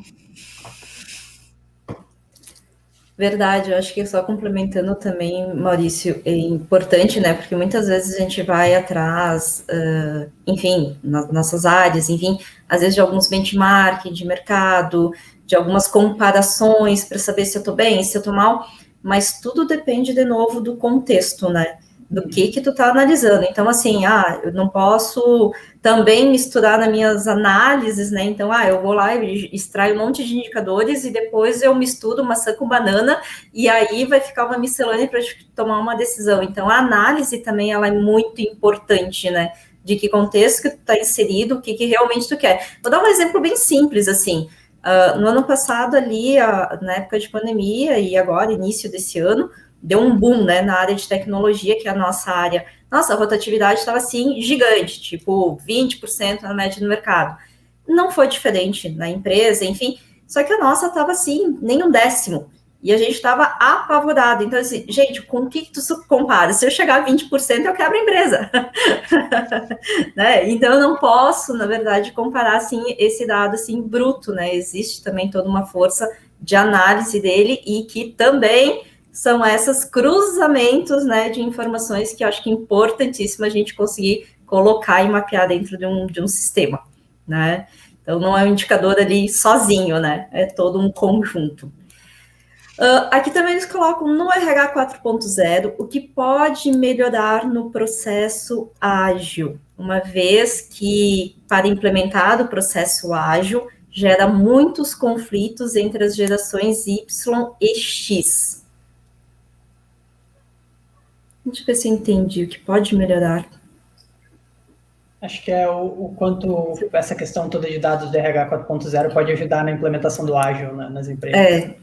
Verdade, eu acho que só complementando também, Maurício, é importante, né, porque muitas vezes a gente vai atrás, enfim, nas nossas áreas, enfim, às vezes de alguns benchmarking de mercado, de algumas comparações para saber se eu estou bem, se eu estou mal, mas tudo depende, de novo, do contexto, né, do que tu tá analisando. Então, assim, eu não posso também misturar nas minhas análises, né? Então, eu vou lá e extraio um monte de indicadores e depois eu misturo maçã com banana e aí vai ficar uma miscelânea para tomar uma decisão. Então, a análise também, ela é muito importante, né? De que contexto que tu tá inserido, o que realmente tu quer. Vou dar um exemplo bem simples, assim. No ano passado ali, na época de pandemia e agora, início desse ano, deu um boom, né, na área de tecnologia, que é a nossa área. Nossa, a rotatividade estava, assim, gigante, tipo 20% na média do mercado. Não foi diferente na empresa, enfim, só que a nossa estava, assim, nem um décimo. E a gente estava apavorado. Então, assim, gente, com o que tu compara? Se eu chegar a 20%, eu quebro a empresa. Né? Então, eu não posso, na verdade, comparar, assim, esse dado, assim, bruto, né? Existe também toda uma força de análise dele e que também são esses cruzamentos, né, de informações que eu acho que é importantíssimo a gente conseguir colocar e mapear dentro de um sistema, né? Então, não é um indicador ali sozinho, né? É todo um conjunto. Aqui também eles colocam no RH 4.0 o que pode melhorar no processo ágil, uma vez que, para implementar o processo ágil, gera muitos conflitos entre as gerações Y e X. Deixa eu ver se eu entendi o que pode melhorar. Acho que é o quanto essa questão toda de dados do RH 4.0 pode ajudar na implementação do ágil nas empresas.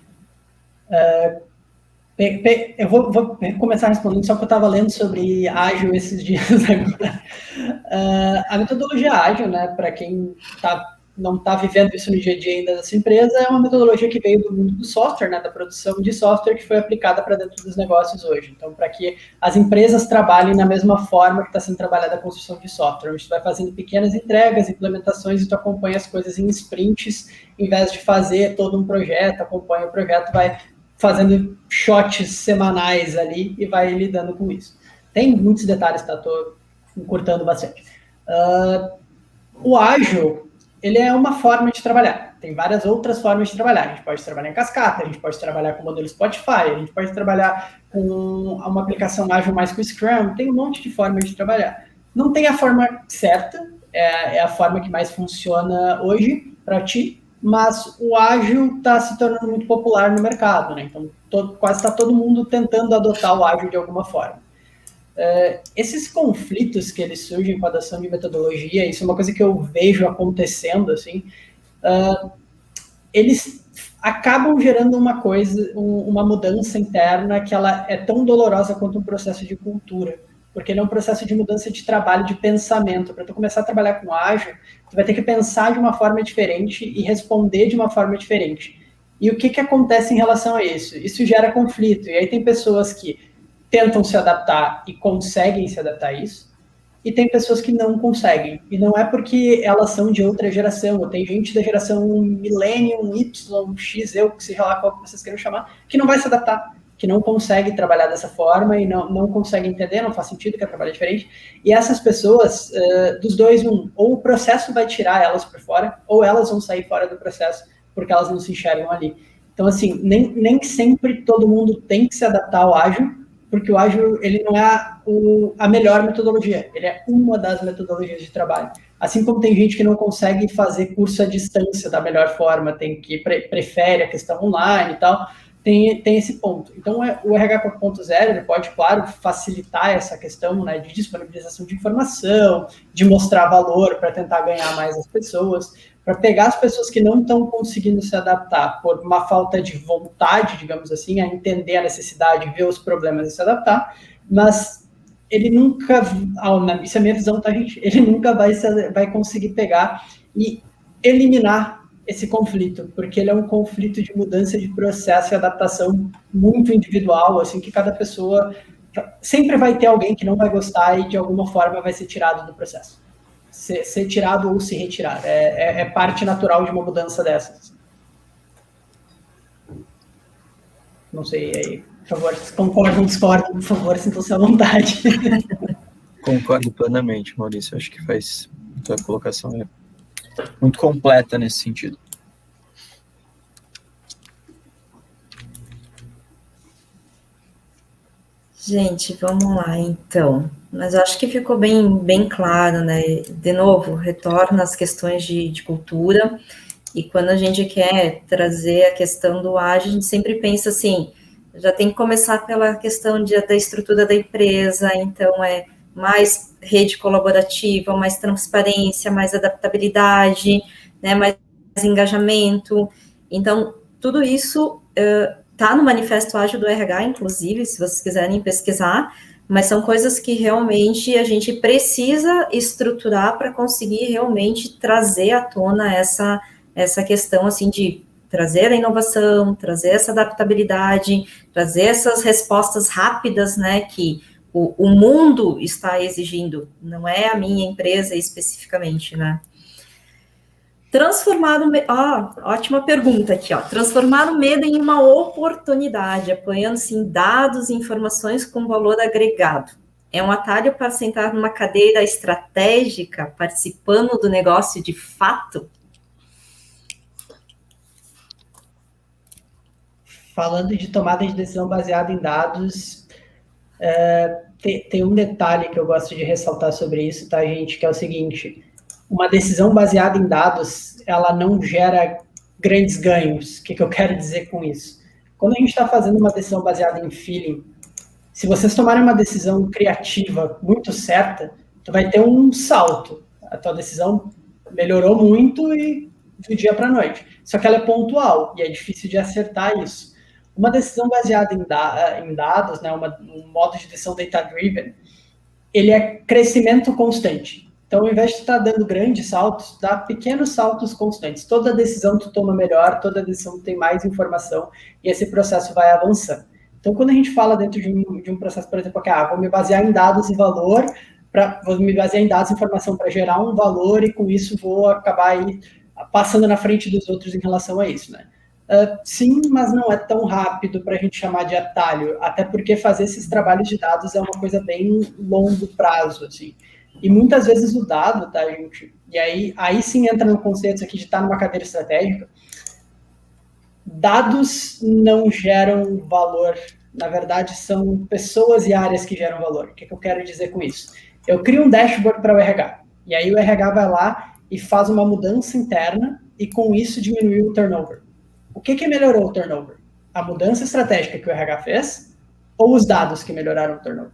Eu vou começar respondendo, só que eu estava lendo sobre ágil esses dias agora. A metodologia ágil, né, para quem não está vivendo isso no dia a dia ainda dessa empresa, é uma metodologia que veio do mundo do software, né, da produção de software, que foi aplicada para dentro dos negócios hoje. Então, para que as empresas trabalhem na mesma forma que está sendo trabalhada a construção de software. A gente vai fazendo pequenas entregas, implementações, e tu acompanha as coisas em sprints, em vez de fazer todo um projeto, acompanha o projeto, vai fazendo shots semanais ali e vai lidando com isso. Tem muitos detalhes, tá? Estou encurtando bastante. O ágil, ele é uma forma de trabalhar. Tem várias outras formas de trabalhar. A gente pode trabalhar em cascata, a gente pode trabalhar com o modelo Spotify, a gente pode trabalhar com uma aplicação ágil mais com o Scrum. Tem um monte de formas de trabalhar. Não tem a forma certa, é a forma que mais funciona hoje para ti, mas o ágil está se tornando muito popular no mercado, né? Então, quase está todo mundo tentando adotar o ágil de alguma forma. Esses conflitos que eles surgem com a adoção de metodologia, isso é uma coisa que eu vejo acontecendo, assim, eles acabam gerando uma mudança interna que ela é tão dolorosa quanto um processo de cultura, porque ele é um processo de mudança de trabalho, de pensamento. Para tu começar a trabalhar com ágil, tu vai ter que pensar de uma forma diferente e responder de uma forma diferente. E o que acontece em relação a isso? Isso gera conflito, e aí tem pessoas que tentam se adaptar e conseguem se adaptar a isso, e tem pessoas que não conseguem. E não é porque elas são de outra geração, ou tem gente da geração Millennium, Y, X, seja lá qual que vocês queiram chamar, que não vai se adaptar, que não consegue trabalhar dessa forma e não consegue entender, não faz sentido, quer trabalhar diferente. E essas pessoas, dos dois, ou o processo vai tirar elas para fora, ou elas vão sair fora do processo, porque elas não se enxergam ali. Então, assim, nem sempre todo mundo tem que se adaptar ao ágil, porque o ágil, ele não é a melhor metodologia, ele é uma das metodologias de trabalho. Assim como tem gente que não consegue fazer curso à distância da melhor forma, tem que prefere a questão online e tal, tem esse ponto. Então, o RH 4.0, ele pode, claro, facilitar essa questão, né, de disponibilização de informação, de mostrar valor para tentar ganhar mais as pessoas, para pegar as pessoas que não estão conseguindo se adaptar por uma falta de vontade, digamos assim, a entender a necessidade, ver os problemas e se adaptar, mas ele nunca, isso é a minha visão, tá, gente? Ele nunca vai conseguir pegar e eliminar esse conflito, porque ele é um conflito de mudança de processo e adaptação muito individual, assim, que cada pessoa sempre vai ter alguém que não vai gostar e de alguma forma vai ser tirado do processo. Ser tirado ou se retirar. É parte natural de uma mudança dessas. Não sei, aí, por favor, se concordam ou discordam, por favor, sintam-se à vontade. Concordo plenamente, Maurício. Acho que a tua colocação é muito completa nesse sentido. Gente, vamos lá, então. Mas acho que ficou bem claro, né? De novo, retorna às questões de cultura, e quando a gente quer trazer a questão do ágil, a gente sempre pensa assim, já tem que começar pela questão da estrutura da empresa, então é mais rede colaborativa, mais transparência, mais adaptabilidade, né, mais engajamento. Então, tudo isso está no Manifesto Ágil do RH, inclusive, se vocês quiserem pesquisar, mas são coisas que realmente a gente precisa estruturar para conseguir realmente trazer à tona essa questão, assim, de trazer a inovação, trazer essa adaptabilidade, trazer essas respostas rápidas, né, que o mundo está exigindo, não é a minha empresa especificamente, né. Transformar o medo... ótima pergunta aqui, ó. Transformar o medo em uma oportunidade, apoiando-se em dados e informações com valor agregado. É um atalho para sentar numa cadeira estratégica, participando do negócio de fato? Falando de tomada de decisão baseada em dados, tem um detalhe que eu gosto de ressaltar sobre isso, tá, gente? Que é o seguinte: uma decisão baseada em dados, ela não gera grandes ganhos. O que eu quero dizer com isso? Quando a gente está fazendo uma decisão baseada em feeling, se vocês tomarem uma decisão criativa muito certa, tu vai ter um salto. A tua decisão melhorou muito e do dia para a noite. Só que ela é pontual e é difícil de acertar isso. Uma decisão baseada em dados, né, um modo de decisão data-driven, ele é crescimento constante. Então, ao invés de estar dando grandes saltos, dá pequenos saltos constantes. Toda decisão tu toma melhor, toda decisão tu tem mais informação e esse processo vai avançando. Então, quando a gente fala dentro de um processo, por exemplo, que vou me basear em dados e valor, vou me basear em dados e informação para gerar um valor e com isso vou acabar aí passando na frente dos outros em relação a isso, né? Sim, mas não é tão rápido para a gente chamar de atalho, até porque fazer esses trabalhos de dados é uma coisa bem longo prazo, assim. E muitas vezes o dado, tá, gente? E aí sim entra no conceito aqui de estar numa cadeira estratégica. Dados não geram valor. Na verdade, são pessoas e áreas que geram valor. O que eu quero dizer com isso? Eu crio um dashboard para o RH. E aí o RH vai lá e faz uma mudança interna e com isso diminuiu o turnover. O que melhorou o turnover? A mudança estratégica que o RH fez ou os dados que melhoraram o turnover?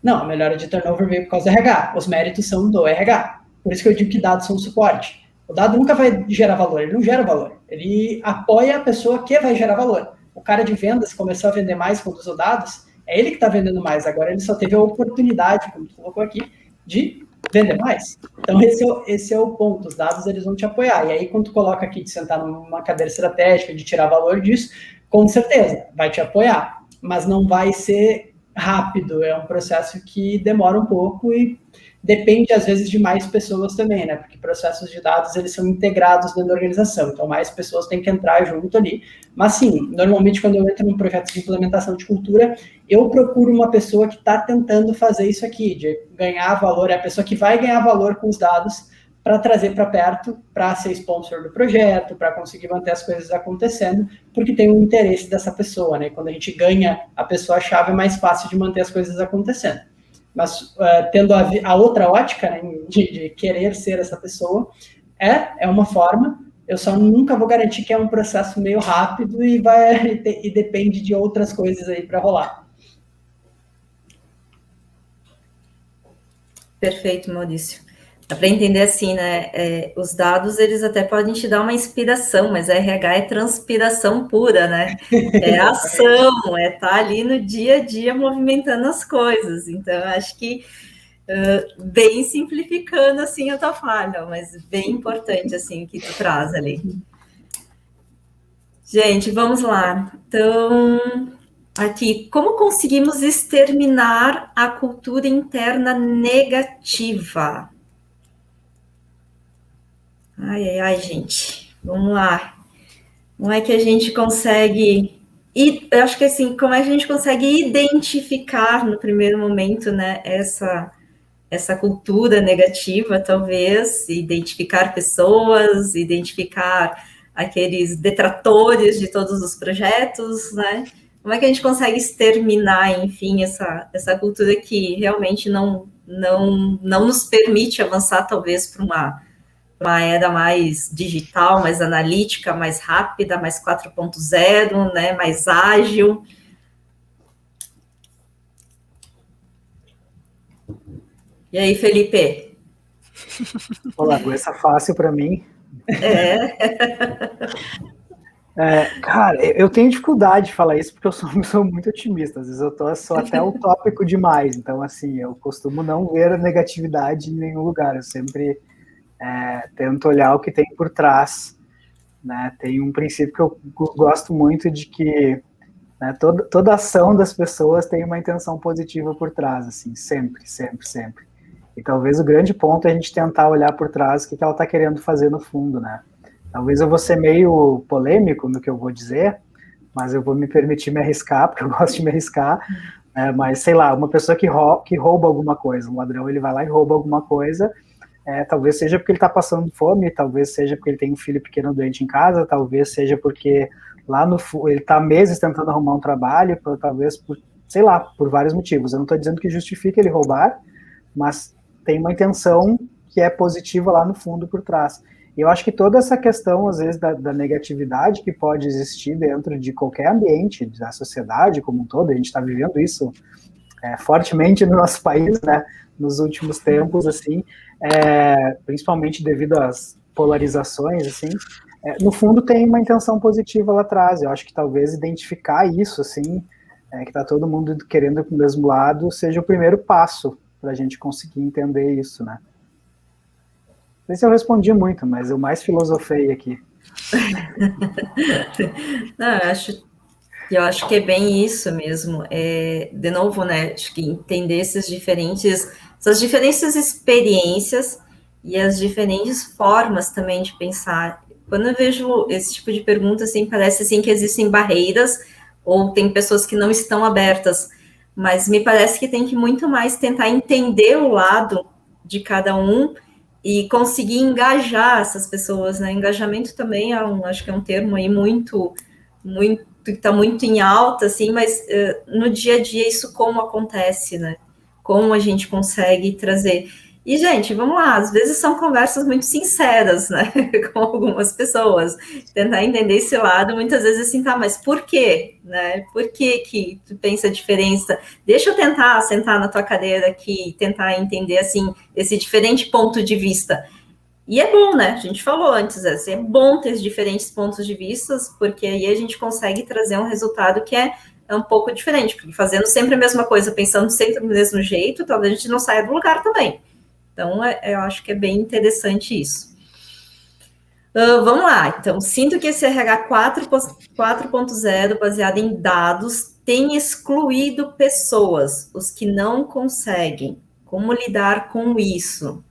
Não, a melhora de turnover veio por causa do RH. Os méritos são do RH. Por isso que eu digo que dados são suporte. O dado nunca vai gerar valor, ele não gera valor. Ele apoia a pessoa que vai gerar valor. O cara de vendas começou a vender mais quando usou dados, é ele que está vendendo mais. Agora ele só teve a oportunidade, como tu colocou aqui, de vender mais. Então esse é o ponto. Os dados eles vão te apoiar. E aí quando tu coloca aqui de sentar numa cadeira estratégica, de tirar valor disso, com certeza vai te apoiar. Mas não vai ser rápido. É um processo que demora um pouco e depende, às vezes, de mais pessoas também, né? Porque processos de dados, eles são integrados dentro da organização. Então, mais pessoas têm que entrar junto ali. Mas, sim, normalmente, quando eu entro num projeto de implementação de cultura, eu procuro uma pessoa que está tentando fazer isso aqui, de ganhar valor. É a pessoa que vai ganhar valor com os dados para trazer para perto, para ser sponsor do projeto, para conseguir manter as coisas acontecendo, porque tem um interesse dessa pessoa, né? Quando a gente ganha a pessoa-chave, é mais fácil de manter as coisas acontecendo. Mas tendo a outra ótica, né, de querer ser essa pessoa, é uma forma. Eu só nunca vou garantir que é um processo meio rápido e depende de outras coisas aí para rolar. Perfeito, Maurício. Dá para entender assim, né? Os dados, eles até podem te dar uma inspiração, mas RH é transpiração pura, né? É ação, estar ali no dia a dia movimentando as coisas. Então, eu acho que, bem simplificando, assim, a tua fala, mas bem importante, assim, o que tu traz ali. Gente, vamos lá. Então, aqui, como conseguimos exterminar a cultura interna negativa? Ai, gente, vamos lá. Como é que a gente consegue... eu acho que assim, como é que a gente consegue identificar no primeiro momento, né, essa cultura negativa, talvez, identificar pessoas, identificar aqueles detratores de todos os projetos, né? Como é que a gente consegue exterminar, enfim, essa cultura que realmente não nos permite avançar, talvez, para uma era mais digital, mais analítica, mais rápida, mais 4.0, né, mais ágil. E aí, Felipe? Olá, essa fácil para mim. Cara, eu tenho dificuldade de falar isso porque eu sou muito otimista. Às vezes eu sou até utópico demais. Então, assim, eu costumo não ver a negatividade em nenhum lugar. Eu sempre tento olhar o que tem por trás, né? Tem um princípio que eu gosto muito de que, né, toda ação das pessoas tem uma intenção positiva por trás, assim, sempre. E talvez o grande ponto é a gente tentar olhar por trás o que ela está querendo fazer no fundo, né? Talvez eu vou ser meio polêmico no que eu vou dizer, mas eu vou me permitir me arriscar, porque eu gosto de me arriscar, mas sei lá, uma pessoa que rouba alguma coisa, um ladrão, ele vai lá e rouba alguma coisa, talvez seja porque ele está passando fome, talvez seja porque ele tem um filho pequeno doente em casa, talvez seja porque lá no ele está meses tentando arrumar um trabalho, talvez por, sei lá, por vários motivos. Eu não estou dizendo que justifique ele roubar, mas tem uma intenção que é positiva lá no fundo por trás. E eu acho que toda essa questão, às vezes, da negatividade que pode existir dentro de qualquer ambiente, da sociedade como um todo, a gente está vivendo isso fortemente no nosso país, né, nos últimos tempos, assim, principalmente devido às polarizações, assim, no fundo tem uma intenção positiva lá atrás. Eu acho que talvez identificar isso, assim, que está todo mundo querendo ir para o mesmo lado, seja o primeiro passo para a gente conseguir entender isso, né. Não sei se eu respondi muito, mas eu mais filosofei aqui. Não, eu acho que é bem isso mesmo. De novo, né? Acho que entender essas diferentes experiências e as diferentes formas também de pensar. Quando eu vejo esse tipo de pergunta, assim, parece assim que existem barreiras ou tem pessoas que não estão abertas, mas me parece que tem que muito mais tentar entender o lado de cada um e conseguir engajar essas pessoas, né? Engajamento também acho que é um termo aí muito que está muito em alta, assim, mas no dia a dia isso como acontece, né? Como a gente consegue trazer. E, gente, vamos lá, às vezes são conversas muito sinceras, né? Com algumas pessoas. Tentar entender esse lado, muitas vezes assim, tá, mas por quê? Né? Por que tu pensa a diferença? Deixa eu tentar sentar na tua cadeira aqui e tentar entender, assim, esse diferente ponto de vista. E é bom, né? A gente falou antes, é bom ter diferentes pontos de vista, porque aí a gente consegue trazer um resultado que é um pouco diferente, porque fazendo sempre a mesma coisa, pensando sempre do mesmo jeito, talvez a gente não saia do lugar também. Então, eu acho que é bem interessante isso. Vamos lá. Então, sinto que esse RH 4.0, baseado em dados, tem excluído pessoas, os que não conseguem. Como lidar com isso?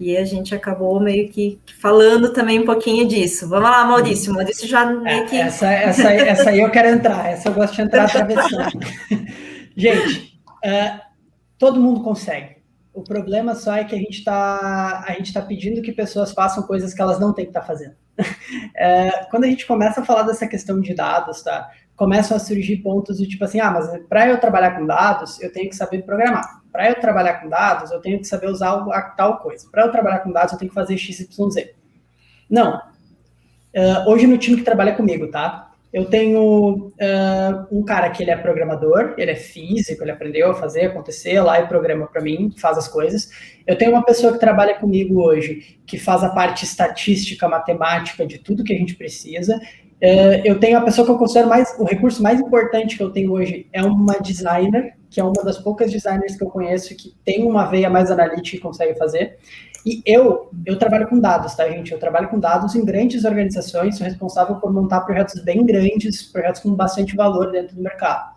E a gente acabou meio que falando também um pouquinho disso. Vamos lá, Maurício. Maurício já meio que... Essa aí eu quero entrar. Essa eu gosto de entrar atravessando. Gente, todo mundo consegue. O problema só é que a gente tá pedindo que pessoas façam coisas que elas não têm que estar fazendo. Quando a gente começa a falar dessa questão de dados, tá? Começam a surgir pontos do tipo assim, mas para eu trabalhar com dados, eu tenho que saber programar. Para eu trabalhar com dados, eu tenho que saber usar tal coisa. Para eu trabalhar com dados, eu tenho que fazer XYZ. Não. Hoje no time que trabalha comigo, tá? Eu tenho um cara que ele é programador, ele é físico, ele aprendeu a fazer acontecer lá e programa para mim, faz as coisas. Eu tenho uma pessoa que trabalha comigo hoje, que faz a parte estatística, matemática de tudo que a gente precisa. Eu tenho a pessoa que eu considero o recurso mais importante que eu tenho hoje é uma designer, que é uma das poucas designers que eu conheço que tem uma veia mais analítica e consegue fazer. E eu trabalho com dados, tá, gente? Eu trabalho com dados em grandes organizações, sou responsável por montar projetos bem grandes, projetos com bastante valor dentro do mercado.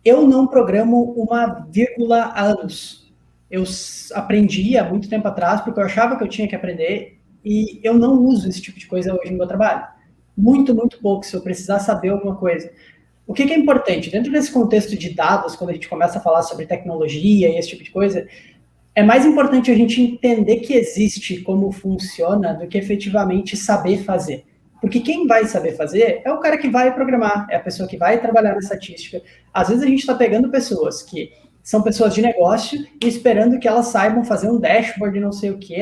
Eu não programo uma vírgula há anos. Eu aprendi há muito tempo atrás, porque eu achava que eu tinha que aprender, e eu não uso esse tipo de coisa hoje no meu trabalho. Muito, muito pouco, se eu precisar saber alguma coisa. O que é importante? Dentro desse contexto de dados, quando a gente começa a falar sobre tecnologia e esse tipo de coisa, é mais importante a gente entender que existe, como funciona, do que efetivamente saber fazer. Porque quem vai saber fazer é o cara que vai programar, é a pessoa que vai trabalhar na estatística. Às vezes a gente está pegando pessoas que são pessoas de negócio e esperando que elas saibam fazer um dashboard não sei o que,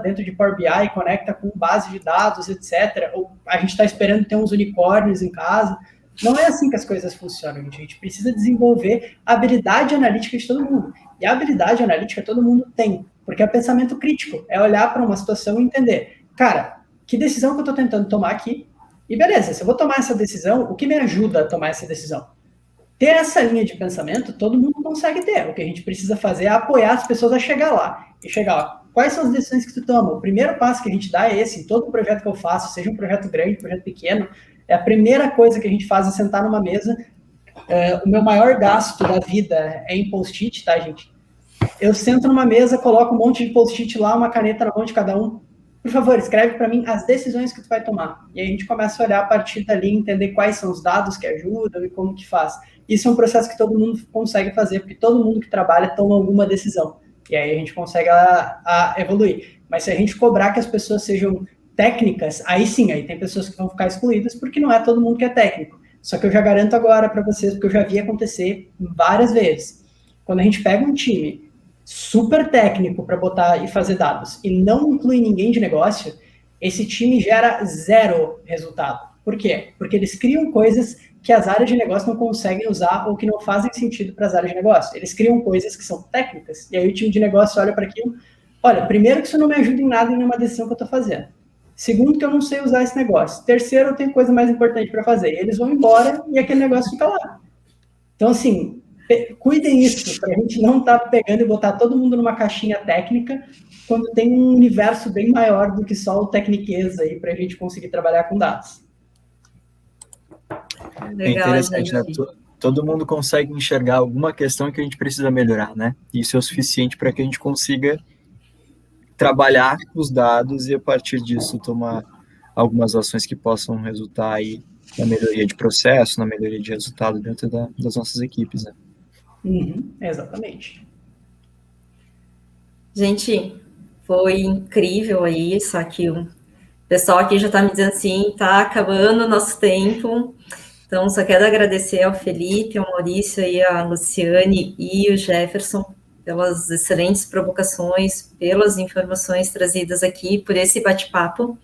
dentro de Power BI, conecta com base de dados, etc. Ou a gente está esperando ter uns unicórnios em casa. Não é assim que as coisas funcionam, gente. A gente precisa desenvolver a habilidade analítica de todo mundo. E a habilidade analítica todo mundo tem, porque é pensamento crítico, é olhar para uma situação e entender, cara, que decisão que eu estou tentando tomar aqui? E beleza, se eu vou tomar essa decisão, o que me ajuda a tomar essa decisão? Ter essa linha de pensamento, todo mundo consegue ter. O que a gente precisa fazer é apoiar as pessoas a chegar lá. E chegar lá. Quais são as decisões que tu toma? O primeiro passo que a gente dá é esse, em todo projeto que eu faço, seja um projeto grande, um projeto pequeno, a primeira coisa que a gente faz é sentar numa mesa. O meu maior gasto da vida é em post-it, tá, gente? eu sento numa mesa, coloco um monte de post-it lá, uma caneta na mão de cada um. Por favor, escreve para mim as decisões que tu vai tomar. E aí a gente começa a olhar a partir dali, entender quais são os dados que ajudam e como que faz. Isso é um processo que todo mundo consegue fazer, porque todo mundo que trabalha toma alguma decisão. E aí a gente consegue a evoluir. Mas se a gente cobrar que as pessoas sejam técnicas, aí sim, aí tem pessoas que vão ficar excluídas, porque não é todo mundo que é técnico. Só que eu já garanto agora para vocês, porque eu já vi acontecer várias vezes. Quando a gente pega um time super técnico para botar e fazer dados e não inclui ninguém de negócio, esse time gera zero resultado. Por quê? Porque eles criam coisas que as áreas de negócio não conseguem usar ou que não fazem sentido para as áreas de negócio. Eles criam coisas que são técnicas, e aí o time de negócio olha para aquilo, olha, primeiro que isso não me ajuda em nada em nenhuma decisão que eu estou fazendo. Segundo, que eu não sei usar esse negócio. Terceiro, eu tenho coisa mais importante para fazer. E eles vão embora e aquele negócio fica lá. Então, assim, cuidem isso, para a gente não estar pegando e botar todo mundo numa caixinha técnica, quando tem um universo bem maior do que só o tecniquez aí, para a gente conseguir trabalhar com dados. Legal, interessante, né? Todo mundo consegue enxergar alguma questão que a gente precisa melhorar, né? Isso é o suficiente para que a gente consiga trabalhar os dados e, a partir disso, tomar algumas ações que possam resultar aí na melhoria de processo, na melhoria de resultado dentro das nossas equipes, né? Exatamente. Gente, foi incrível aí, só que o pessoal aqui já está me dizendo assim, tá acabando o nosso tempo. Então, só quero agradecer ao Felipe, ao Maurício, e a Luciane e o Jefferson pelas excelentes provocações, pelas informações trazidas aqui, por esse bate-papo.